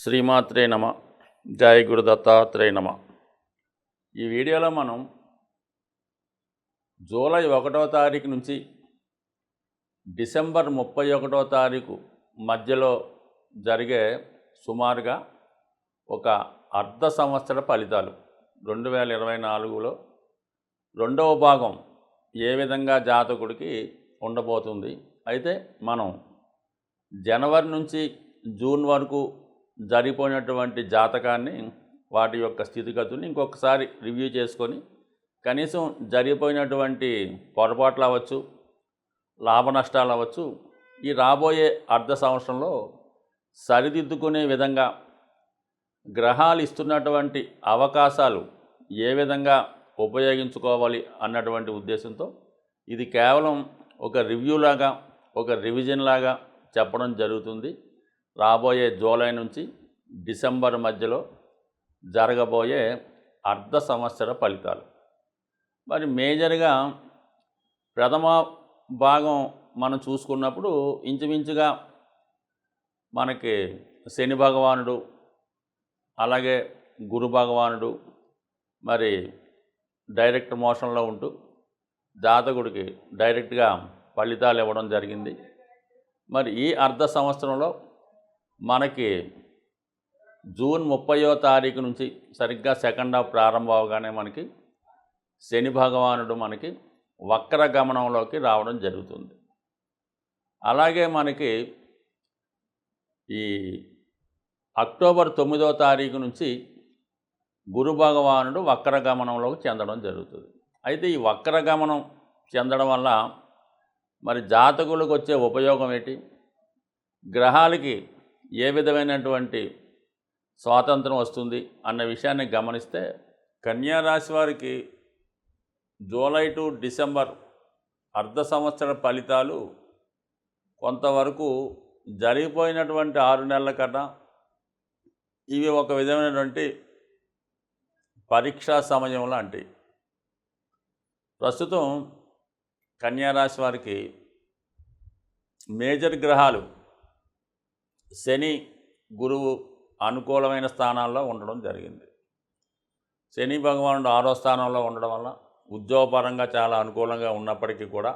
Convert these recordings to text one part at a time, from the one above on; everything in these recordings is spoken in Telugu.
శ్రీమాత్రే నమ. జై గురు దత్తాత్రేయ నమ. ఈ వీడియోలో మనం జూలై 1వ తారీఖు నుంచి డిసెంబర్ 31వ తారీఖు మధ్యలో జరిగే సుమారుగా ఒక అర్ధ సంవత్సర ఫలితాలు 2024లో రెండవ భాగం ఏ విధంగా జాతకుడికి ఉండబోతుంది. అయితే మనం జనవరి నుంచి జూన్ వరకు జరిగిపోయినటువంటి జాతకాన్ని వాటి యొక్క స్థితిగతుల్ని ఇంకొకసారి రివ్యూ చేసుకొని కనీసం జరిగిపోయినటువంటి పొరపాట్లు అవ్వచ్చు, లాభ నష్టాలు అవ్వచ్చు, ఈ రాబోయే అర్ధ సంవత్సరంలో సరిదిద్దుకునే విధంగా గ్రహాలు ఇస్తున్నటువంటి అవకాశాలు ఏ విధంగా ఉపయోగించుకోవాలి అన్నటువంటి ఉద్దేశంతో ఇది కేవలం ఒక రివ్యూ లాగా, ఒక రివిజన్ లాగా చెప్పడం జరుగుతుంది. రాబోయే జూలై నుంచి డిసెంబర్ మధ్యలో జరగబోయే అర్ధ సంవత్సర ఫలితాలు. మరి మేజర్గా ప్రథమ భాగం మనం చూసుకున్నప్పుడు ఇంచుమించుగా మనకి శని భగవానుడు, అలాగే గురు భగవానుడు మరి డైరెక్ట్ మోషన్లో ఉంటూ జాతకుడికి డైరెక్ట్గా ఫలితాలు ఇవ్వడం జరిగింది. మరి ఈ అర్ధ సంవత్సరంలో మనకి జూన్ 30వ తారీఖు నుంచి సరిగ్గా సెకండ్ హాఫ్ ప్రారంభం అవగానే మనకి శని భగవానుడు మనకి వక్ర గమనంలోకి రావడం జరుగుతుంది. అలాగే మనకి ఈ అక్టోబర్ 9వ తారీఖు నుంచి గురు భగవానుడు వక్ర గమనంలోకి చెందడం జరుగుతుంది. అయితే ఈ వక్ర గమనం చెందడం వల్ల మరి జాతకులకు వచ్చే ఉపయోగం ఏంటి, గ్రహాలకి ఏ విధమైనటువంటి స్వాతంత్రం వస్తుంది అన్న విషయాన్ని గమనిస్తే కన్యా రాశి వారికి జూలై టు డిసెంబర్ అర్ధ సంవత్సర ఫలితాలు కొంతవరకు జరిగిపోయినటువంటి 6 నెలల కన్నా ఇవి ఒక విధమైనటువంటి పరీక్షా సమయం లాంటివి. ప్రస్తుతం కన్యా రాశి వారికి మేజర్ గ్రహాలు శని, గురువు అనుకూలమైన స్థానాల్లో ఉండడం జరిగింది. శని భగవానుడు 6వ స్థానంలో ఉండడం వల్ల ఉద్యోగపరంగా చాలా అనుకూలంగా ఉన్నప్పటికీ కూడా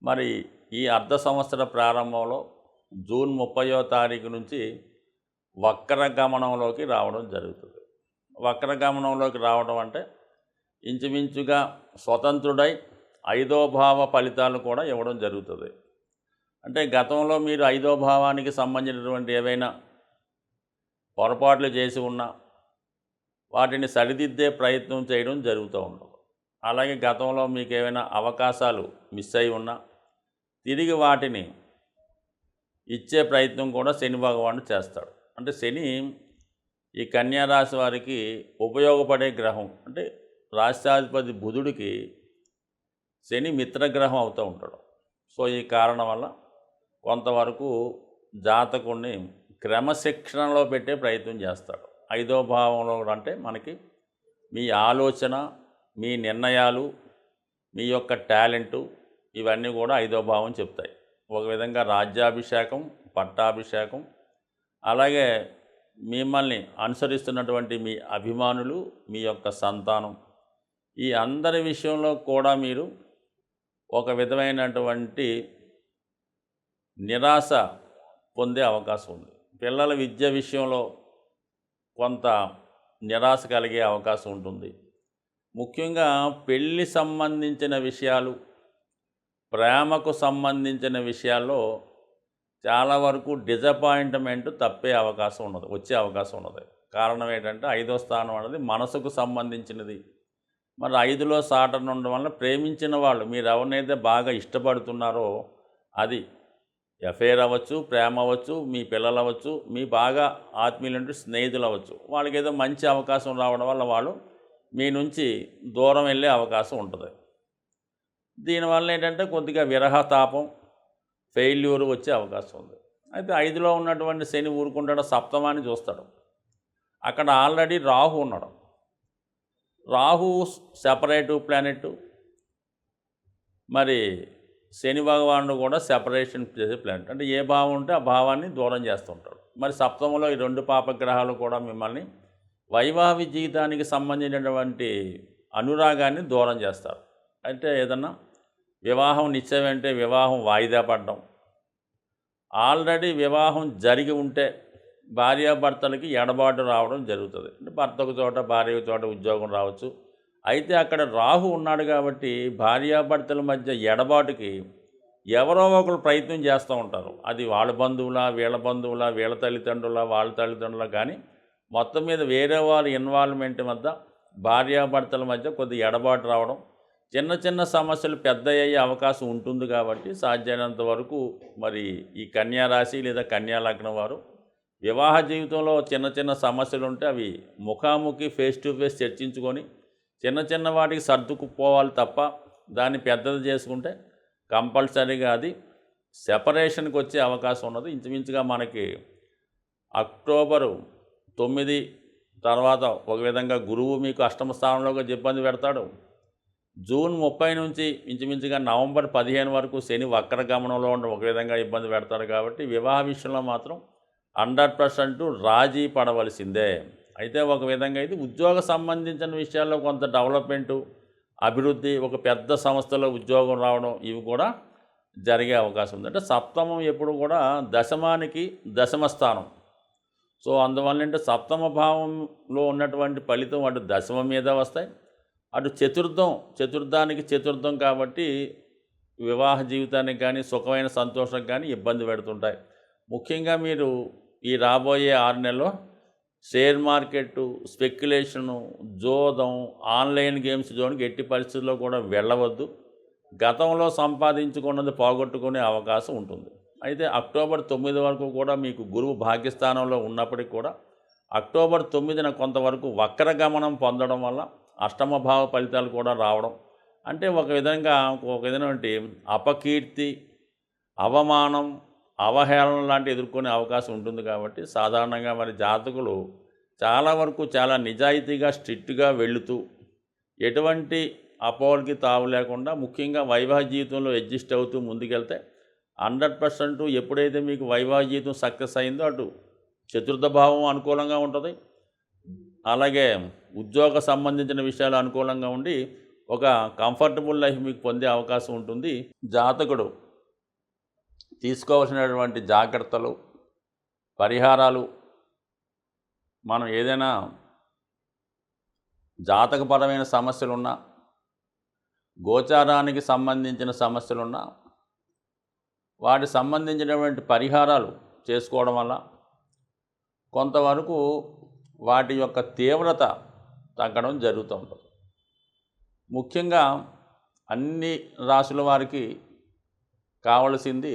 మరి ఈ అర్ధ సంవత్సర ప్రారంభంలో జూన్ 30వ తారీఖు నుంచి వక్ర గమనంలోకి రావడం జరుగుతుంది. వక్ర గమనంలోకి రావడం అంటే ఇంచుమించుగా స్వతంత్రుడై 5వ భావ ఫలితాలు కూడా ఇవ్వడం జరుగుతుంది. అంటే గతంలో మీరు 5వ భావానికి సంబంధించినటువంటి ఏవైనా పొరపాట్లు చేసి ఉన్నా వాటిని సరిదిద్దే ప్రయత్నం చేయడం జరుగుతూ ఉంటుంది. అలాగే గతంలో మీకు ఏమైనా అవకాశాలు మిస్ అయి ఉన్నా తిరిగి వాటిని ఇచ్చే ప్రయత్నం కూడా శని భగవానుడు చేస్తాడు. అంటే శని ఈ కన్యా రాశి వారికి ఉపయోగపడే గ్రహం. అంటే రాష్ట్రాధిపతి బుధుడికి శని మిత్రగ్రహం అవుతూ ఉంటాడు. సో ఈ కారణం వల్ల కొంతవరకు జాతకుడిని క్రమశిక్షణలో పెట్టే ప్రయత్నం చేస్తాడు. 5వ భావంలో అంటే మనకి మీ ఆలోచన, మీ నిర్ణయాలు, మీ యొక్క టాలెంటు ఇవన్నీ కూడా 5వ భావం చెప్తాయి. ఒక విధంగా రాజ్యాభిషేకం, పట్టాభిషేకం, అలాగే మిమ్మల్ని అనుసరిస్తున్నటువంటి మీ అభిమానులు, మీ యొక్క సంతానం, ఈ అందరి విషయంలో కూడా మీరు ఒక విధమైనటువంటి నిరాశ పొందే అవకాశం ఉంది. పిల్లల విద్య విషయంలో కొంత నిరాశ కలిగే అవకాశం ఉంటుంది. ముఖ్యంగా పెళ్ళి సంబంధించిన విషయాలు, ప్రేమకు సంబంధించిన విషయాల్లో చాలా వరకు డిజపాయింట్మెంట్ వచ్చే అవకాశం ఉన్నది. కారణం ఏంటంటే 5వ స్థానం అనేది మనసుకు సంబంధించినది. మరి 5లో సాటర్న్ ఉండడం వల్ల ప్రేమించిన వాళ్ళు, మీరు ఎవరినైతే బాగా ఇష్టపడుతున్నారో అది ఎఫైర్ అవ్వచ్చు, ప్రేమ అవ్వచ్చు, మీ పిల్లలు అవ్వచ్చు, మీ బాగా ఆత్మీయులంటే స్నేహితులు అవ్వచ్చు, వాళ్ళకి ఏదో మంచి అవకాశం రావడం వల్ల వాళ్ళు మీ నుంచి దూరం వెళ్ళే అవకాశం ఉంటుంది. దీనివల్ల ఏంటంటే కొద్దిగా విరహతాపం, ఫెయిల్యూర్ వచ్చే అవకాశం ఉంది. అయితే 5లో ఉన్నటువంటి శని ఊరుకుంటాడు, సప్తమాన్ని చూస్తాడు. అక్కడ ఆల్రెడీ రాహు ఉన్నాడు. రాహు సెపరేటివ్ ప్లానెట్, మరి శని భగవానుడు కూడా సెపరేషన్ చేసే ప్లానెట్. అంటే ఏ భావం ఉంటే ఆ భావాన్ని దూరం చేస్తుంటాడు. మరి సప్తమంలో ఈ 2 పాపగ్రహాలు కూడా మిమ్మల్ని వైవాహిక జీవితానికి సంబంధించినటువంటి అనురాగాన్ని దూరం చేస్తారు. అంటే ఏదన్నా వివాహం నిశ్చయమంటే వివాహం వాయిదా పడడం, ఆల్రెడీ వివాహం జరిగి ఉంటే భార్యాభర్తలకి ఎడబాటు రావడం జరుగుతుంది. అంటే భర్తకు చోట భార్యకు చోట ఉద్యోగం రావచ్చు. అయితే అక్కడ రాహు ఉన్నాడు కాబట్టి భార్యాభర్తల మధ్య ఎడబాటుకి ఎవరో ఒకరు ప్రయత్నం చేస్తూ ఉంటారు. అది వాళ్ళ బంధువులా, వీళ్ళ బంధువులా, వీళ్ళ తల్లిదండ్రుల, వాళ్ళ తల్లిదండ్రుల, కానీ మొత్తం మీద వేరే వాళ్ళ ఇన్వాల్వ్మెంట్ మధ్య భార్యాభర్తల మధ్య కొద్ది ఎడబాటు రావడం, చిన్న చిన్న సమస్యలు పెద్ద అయ్యే అవకాశం ఉంటుంది. కాబట్టి సాధ్యమైనంత వరకు మరి ఈ కన్యా రాశి లేదా కన్యా లగ్నం వారు వివాహ జీవితంలో చిన్న చిన్న సమస్యలు ఉంటే అవి ముఖాముఖి ఫేస్ టు ఫేస్ చర్చించుకొని చిన్న చిన్న వాటికి సర్దుకుపోవాలి తప్ప దాన్ని పెద్దది చేసుకుంటే కంపల్సరీగా అది సెపరేషన్కి వచ్చే అవకాశం ఉన్నది. ఇంచుమించుగా మనకి అక్టోబరు 9 తర్వాత ఒక విధంగా గురువు మీకు అష్టమ స్థానంలోకి ఇబ్బంది పెడతాడు. జూన్ 30 నుంచి ఇంచుమించుగా నవంబర్ 15 వరకు శని వక్ర గమనంలో ఉండి ఒక విధంగా ఇబ్బంది పెడతాడు. కాబట్టి వివాహ విషయంలో మాత్రం 100% రాజీ పడవలసిందే. అయితే ఒక విధంగా ఇది ఉద్యోగ సంబంధించిన విషయాల్లో కొంత డెవలప్మెంటు, అభివృద్ధి, ఒక పెద్ద సంస్థలో ఉద్యోగం రావడం ఇవి కూడా జరిగే అవకాశం ఉంది. అంటే సప్తమం ఎప్పుడు కూడా దశమానికి దశమ స్థానం. సో అందువల్ల అంటే సప్తమ భావంలో ఉన్నటువంటి ఫలితం అటు దశమ మీద వస్తాయి, అటు చతుర్థానికి చతుర్థం కాబట్టి వివాహ జీవితానికి కానీ సుఖమైన సంతోషం కానీ ఇబ్బంది పెడుతుంటాయి. ముఖ్యంగా మీరు ఈ రాబోయే 6 నెలల్లో షేర్ మార్కెట్టు, స్పెక్యులేషను, జోదం, ఆన్లైన్ గేమ్స్ జోన్కి ఎట్టి పరిస్థితుల్లో కూడా వెళ్ళవద్దు. గతంలో సంపాదించుకున్నది పోగొట్టుకునే అవకాశం ఉంటుంది. అయితే అక్టోబర్ 9 వరకు కూడా మీకు గురువు భాగ్యస్థానంలో ఉన్నప్పటికీ కూడా అక్టోబర్ 9న కొంతవరకు వక్రగమనం పొందడం వల్ల అష్టమ భావ ఫలితాలు కూడా రావడం, అంటే ఒక విధమైనటువంటి అపకీర్తి, అవమానం, అవహేళన లాంటి ఎదుర్కొనే అవకాశం ఉంటుంది. కాబట్టి సాధారణంగా మరి జాతకులు చాలా వరకు చాలా నిజాయితీగా స్ట్రిక్ట్గా వెళుతూ ఎటువంటి అపోహలకి తావు లేకుండా ముఖ్యంగా వైవాహిక జీవితంలో అడ్జస్ట్ అవుతూ ముందుకెళ్తే 100% ఎప్పుడైతే మీకు వైవాహిక జీవితం సక్సెస్ అయిందో అటు చతుర్థ భావం అనుకూలంగా ఉంటుంది, అలాగే ఉద్యోగ సంబంధించిన విషయాలు అనుకూలంగా ఉండి ఒక కంఫర్టబుల్ లైఫ్ మీకు పొందే అవకాశం ఉంటుంది. జాతకుడు తీసుకోవాల్సినటువంటి జాగ్రత్తలు, పరిహారాలు, మనం ఏదైనా జాతకపరమైన సమస్యలున్నా, గోచారానికి సంబంధించిన సమస్యలున్నా వాటి సంబంధించినటువంటి పరిహారాలు చేసుకోవడం వల్ల కొంతవరకు వాటి యొక్క తీవ్రత తగ్గడం జరుగుతూ ఉంటుంది. ముఖ్యంగా అన్ని రాశుల వారికి కావలసింది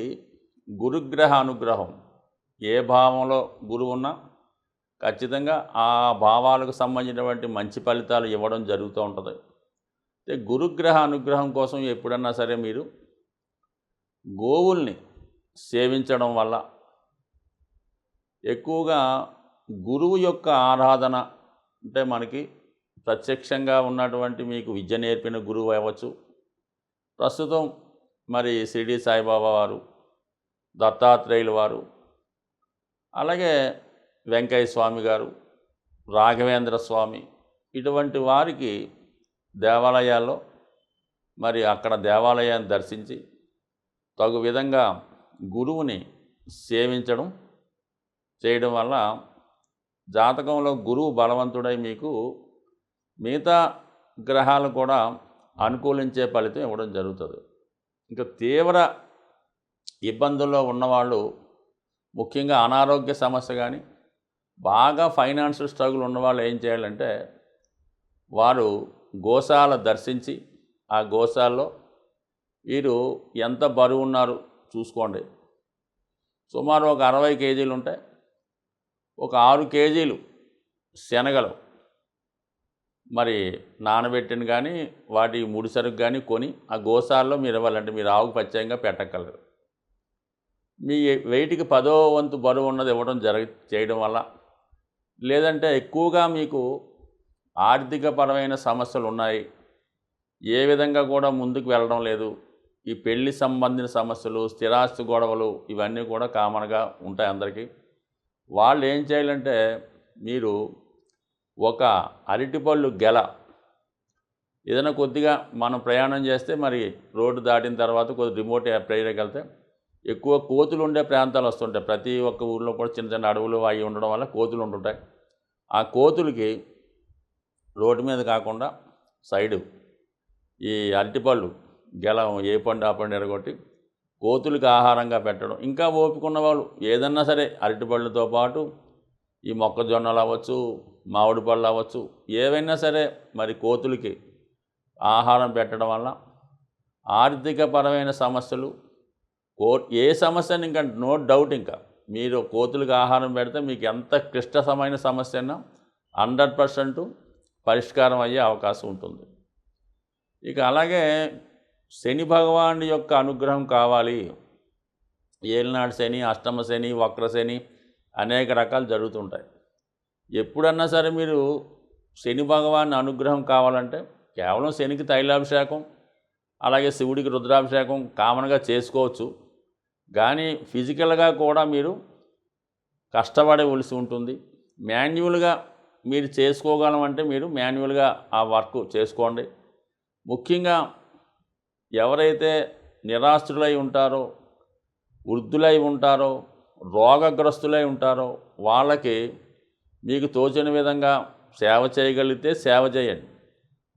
గురుగ్రహ అనుగ్రహం. ఏ భావంలో గురువు ఉన్నా ఖచ్చితంగా ఆ భావాలకు సంబంధించినటువంటి మంచి ఫలితాలు ఇవ్వడం జరుగుతూ ఉంటుంది. గురుగ్రహ అనుగ్రహం కోసం ఎప్పుడన్నా సరే మీరు గోవుల్ని సేవించడం వల్ల, ఎక్కువగా గురువు యొక్క ఆరాధన, అంటే మనకి ప్రత్యక్షంగా ఉన్నటువంటి మీకు విద్య నేర్పిన గురువు అవ్వచ్చు, ప్రస్తుతం మరి షిరిడి సాయిబాబా వారు, దత్తాత్రేయులు వారు, అలాగే వెంకయ్య స్వామి గారు, రాఘవేంద్ర స్వామి, ఇటువంటి వారికి దేవాలయాల్లో మరి అక్కడ దేవాలయాన్ని దర్శించి తగు విధంగా గురువుని సేవించడం చేయడం వల్ల జాతకంలో గురువు బలవంతుడై మీకు మిగతా గ్రహాలు కూడా అనుకూలించే ఫలితం ఇవ్వడం జరుగుతుంది. ఇంకా తీవ్ర ఇబ్బందుల్లో ఉన్నవాళ్ళు, ముఖ్యంగా అనారోగ్య సమస్య కానీ బాగా ఫైనాన్షియల్ స్ట్రగుల్ ఉన్నవాళ్ళు ఏం చేయాలంటే వారు గోశాల దర్శించి ఆ గోశాలలో వీరు ఎంత బరువు ఉన్నారు చూసుకోండి. సుమారు ఒక 60 కేజీలు ఉంటాయి. ఒక 6 కేజీలు శనగలు మరి నానబెట్టిన కానీ వాటి ముడి సరుకు కానీ కొని ఆ గోశాలలో మీరు ఇవ్వాలంటే మీరు ఆవుకు ప్రత్యేకంగా పెట్టగలరు. మీ వెయిట్కి 10వ వంతు బరువు ఉన్నది ఇవ్వడం చేయడం వల్ల, లేదంటే ఎక్కువగా మీకు ఆర్థికపరమైన సమస్యలు ఉన్నాయి, ఏ విధంగా కూడా ముందుకు వెళ్ళడం లేదు, ఈ పెళ్లి సంబంధించిన సమస్యలు, స్థిరాస్తి గొడవలు ఇవన్నీ కూడా కామన్‌గా ఉంటాయి అందరికీ. వాళ్ళు ఏం చేయాలంటే మీరు ఒక అరటిపళ్ళు గెల ఏదైనా కొద్దిగా మనం ప్రయాణం చేస్తే మరి రోడ్డు దాటిన తర్వాత కొద్దిగా రిమోట్ ఏరియాకి వెళ్తే ఎక్కువ కోతులు ఉండే ప్రాంతాలు వస్తుంటాయి. ప్రతి ఒక్క ఊర్లో కూడా చిన్న చిన్న అడవులు అవి ఉండడం వల్ల కోతులు ఉంటుంటాయి. ఆ కోతులకి రోడ్డు మీద కాకుండా సైడు ఈ అరటిపళ్ళు గెల ఏ పండు ఆ పండు ఎరగొట్టి కోతులకి ఆహారంగా పెట్టడం. ఇంకా ఓపిక ఉన్న వాళ్ళు ఏదన్నా సరే అరటిపళ్ళతో పాటు ఈ మొక్కజొన్నలు అవ్వచ్చు, మామిడి పళ్ళు అవ్వచ్చు, ఏవైనా సరే మరి కోతులకి ఆహారం పెట్టడం వల్ల ఆర్థికపరమైన సమస్యలు ఏ సమస్యని ఇంకా నో డౌట్ ఇంకా మీరు కోతులకు ఆహారం పెడితే మీకు ఎంత క్లిష్టమైన సమస్య అయినా 100% పరిష్కారం అయ్యే అవకాశం ఉంటుంది. ఇక అలాగే శని భగవానుడి యొక్క అనుగ్రహం కావాలి. ఏలినాడు శని, అష్టమ శని, వక్ర శని అనేక రకాలు జరుగుతుంటాయి. ఎప్పుడన్నా సరే మీరు శని భగవాన్ అనుగ్రహం కావాలంటే కేవలం శనికి తైలాభిషేకం, అలాగే శివుడికి రుద్రాభిషేకం కామన్గా చేసుకోవచ్చు. కానీ ఫిజికల్గా కూడా మీరు కష్టపడవలసి ఉంటుంది. మాన్యువల్గా మీరు చేసుకోగలమంటే మీరు మాన్యువల్గా ఆ వర్క్ చేసుకోండి. ముఖ్యంగా ఎవరైతే నిరాశ్రులై ఉంటారో, వృద్ధులై ఉంటారో, రోగగ్రస్తులై ఉంటారో వాళ్ళకి మీకు తోచిన విధంగా సేవ చేయగలిగితే సేవ చేయండి.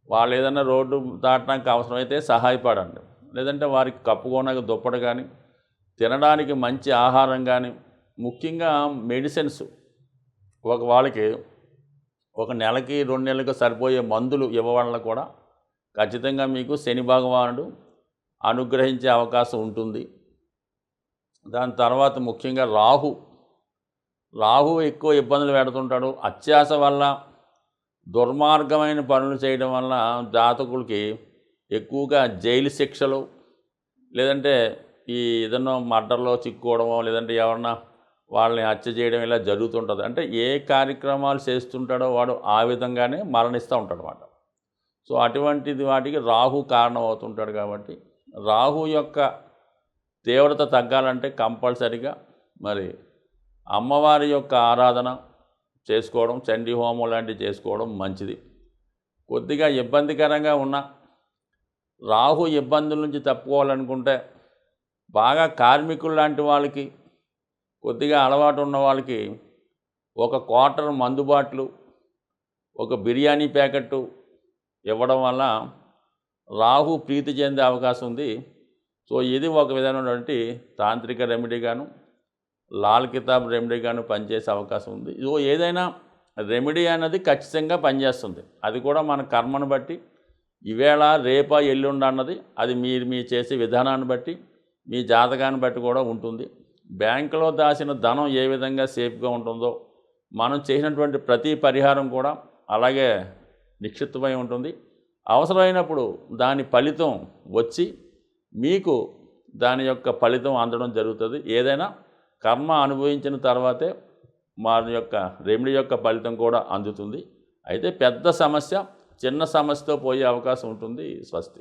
వాళ్ళు ఏదైనా రోడ్డు దాటడానికి అవసరమైతే సహాయపడండి. లేదంటే వారికి కప్పుకోనక దుప్పటి కానీ, తినడానికి మంచి ఆహారం కానీ, ముఖ్యంగా మెడిసిన్స్ వాళ్ళకి ఒక నెలకి 2 నెలలకు సరిపోయే మందులు ఇవ్వడం కూడా ఖచ్చితంగా మీకు శని భగవానుడు అనుగ్రహించే అవకాశం ఉంటుంది. దాని తర్వాత ముఖ్యంగా రాహు ఎక్కువ ఇబ్బందులు పెడుతుంటాడు. అత్యాశ వల్ల దుర్మార్గమైన పనులు చేయడం వల్ల జాతకులకి ఎక్కువగా జైలు శిక్షలు, లేదంటే ఈ ఏదన్నా మర్డర్లో చిక్కుకోవడమో, లేదంటే ఎవరన్నా వాళ్ళని హత్య చేయడం ఇలా జరుగుతుంటుంది. అంటే ఏ కార్యక్రమాలు చేస్తుంటాడో వాడు ఆ విధంగానే మరణిస్తూ ఉంటాడు అన్నమాట. సో అటువంటిది వాటికి రాహు కారణం అవుతుంటాడు. కాబట్టి రాహు యొక్క తీవ్రత తగ్గాలంటే కంపల్సరిగా మరి అమ్మవారి యొక్క ఆరాధన చేసుకోవడం, చండీ హోమం లాంటివి చేసుకోవడం మంచిది. కొద్దిగా ఇబ్బందికరంగా ఉన్న రాహు ఇబ్బందుల నుంచి తప్పుకోవాలనుకుంటే బాగా కార్మికులు లాంటి వాళ్ళకి, కొద్దిగా అలవాటు ఉన్న వాళ్ళకి ఒక క్వార్టర్ మందు బాటిలు, ఒక బిర్యానీ ప్యాకెట్టు ఇవ్వడం వల్ల రాహు ప్రీతి చెందే అవకాశం ఉంది. సో ఇది ఒక విధమైనటువంటి తాంత్రిక రెమెడీగాను, లాల్ కితాబ్ రెమెడీగాను పనిచేసే అవకాశం ఉంది. సో ఏదైనా రెమెడీ అనేది ఖచ్చితంగా పనిచేస్తుంది. అది కూడా మన కర్మను బట్టి, ఈవేళ రేపా ఎల్లుండి అన్నది అది మీ చేసే విధానాన్ని బట్టి, మీ జాతకాన్ని బట్టి కూడా ఉంటుంది. బ్యాంకులో దాచిన ధనం ఏ విధంగా సేఫ్గా ఉంటుందో మనం చేసినటువంటి ప్రతి పరిహారం కూడా అలాగే నిక్షిప్తమై ఉంటుంది. అవసరమైనప్పుడు దాని ఫలితం వచ్చి మీకు దాని యొక్క ఫలితం అందడం జరుగుతుంది. ఏదైనా కర్మ అనుభవించిన తర్వాతే మన యొక్క రెమెడీ యొక్క ఫలితం కూడా అందుతుంది. అయితే పెద్ద సమస్య చిన్న సమస్యతో పోయే అవకాశం ఉంటుంది. స్వస్తి.